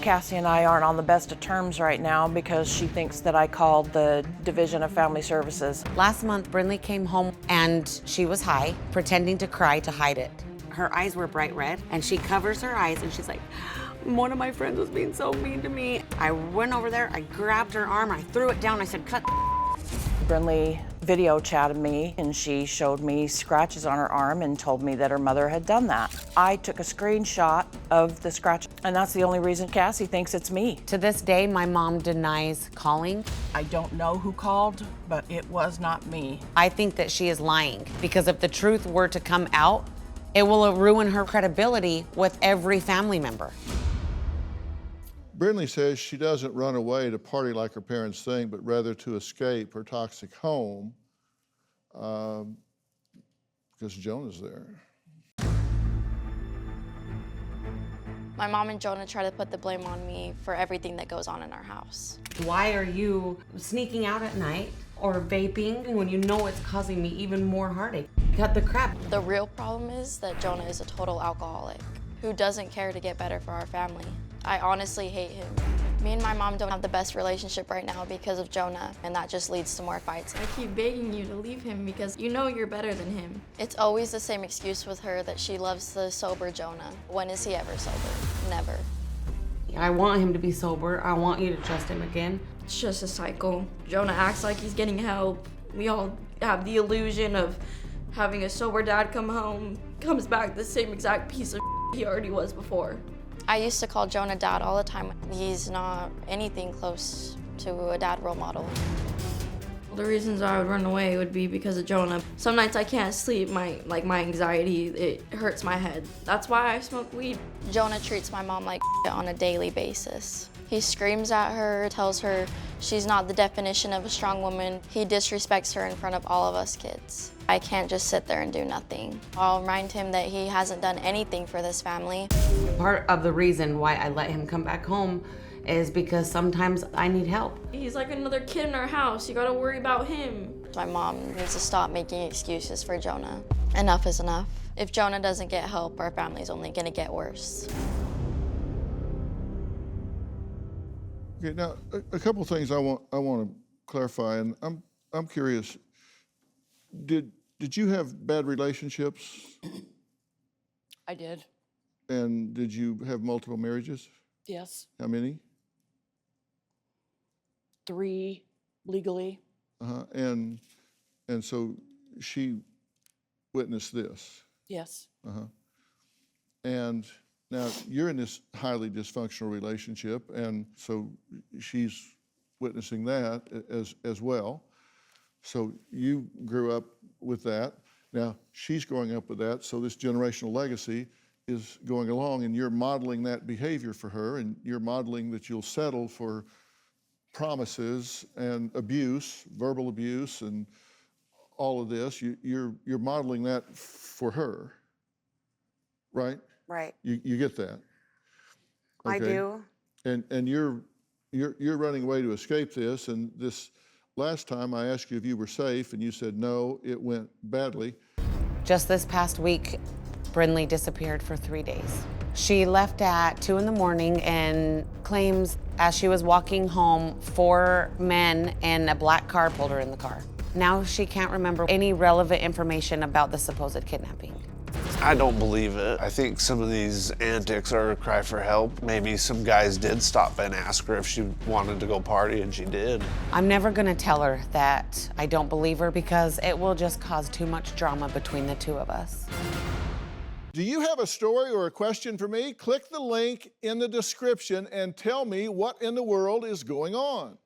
Cassie and I aren't on the best of terms right now because she thinks that I called the Division of Family Services. Last month, Brinley came home and she was high, pretending to cry to hide it. Her eyes were bright red, and she covers her eyes and she's like, one of my friends was being so mean to me. I went over there, I grabbed her arm, I threw it down, I said, cut. Brinley video chatted me and she showed me scratches on her arm and told me that her mother had done that. I took a screenshot of the scratch, and that's the only reason Cassie thinks it's me. To this day, my mom denies calling. I don't know who called, but it was not me. I think that she is lying because if the truth were to come out, it will ruin her credibility with every family member. Brinley says she doesn't run away to party like her parents think, but rather to escape her toxic home because Jonah's there. My mom and Jonah try to put the blame on me for everything that goes on in our house. Why are you sneaking out at night or vaping when you know it's causing me even more heartache? Cut the crap. The real problem is that Jonah is a total alcoholic who doesn't care to get better for our family. I honestly hate him. Me and my mom don't have the best relationship right now because of Jonah, and that just leads to more fights. I keep begging you to leave him because you know you're better than him. It's always the same excuse with her that she loves the sober Jonah. When is he ever sober? Never. I want him to be sober. I want you to trust him again. It's just a cycle. Jonah acts like he's getting help. We all have the illusion of having a sober dad come home, comes back the same exact piece of he already was before. I used to call Jonah dad all the time. He's not anything close to a dad role model. The reasons I would run away would be because of Jonah. Some nights I can't sleep, my anxiety, it hurts my head. That's why I smoke weed. Jonah treats my mom like on a daily basis. He screams at her, tells her she's not the definition of a strong woman. He disrespects her in front of all of us kids. I can't just sit there and do nothing. I'll remind him that he hasn't done anything for this family. Part of the reason why I let him come back home is because sometimes I need help. He's like another kid in our house. You gotta worry about him. My mom needs to stop making excuses for Jonah. Enough is enough. If Jonah doesn't get help, our family's only gonna get worse. Okay, now a couple of things I want to clarify, and I'm curious. Did you have bad relationships? I did. And did you have multiple marriages? Yes. How many? 3 legally. And so she witnessed this. Yes. And now you're in this highly dysfunctional relationship, and so she's witnessing that as well. So you grew up with that. Now she's growing up with that, so this generational legacy is going along, and you're modeling that behavior for her, and you're modeling that you'll settle for promises and abuse, verbal abuse, and all of this. You're modeling that for her, right? Right. You get that? I Okay. do. And you're running away to escape this, and this last time I asked you if you were safe, and you said no, it went badly. Just this past week, Brinley disappeared for 3 days. She left at 2 in the morning and claims as she was walking home, 4 men in a black car pulled her in the car. Now she can't remember any relevant information about the supposed kidnapping. I don't believe it. I think some of these antics are a cry for help. Maybe some guys did stop and ask her if she wanted to go party, and she did. I'm never gonna tell her that I don't believe her because it will just cause too much drama between the 2 of us. Do you have a story or a question for me? Click the link in the description and tell me what in the world is going on.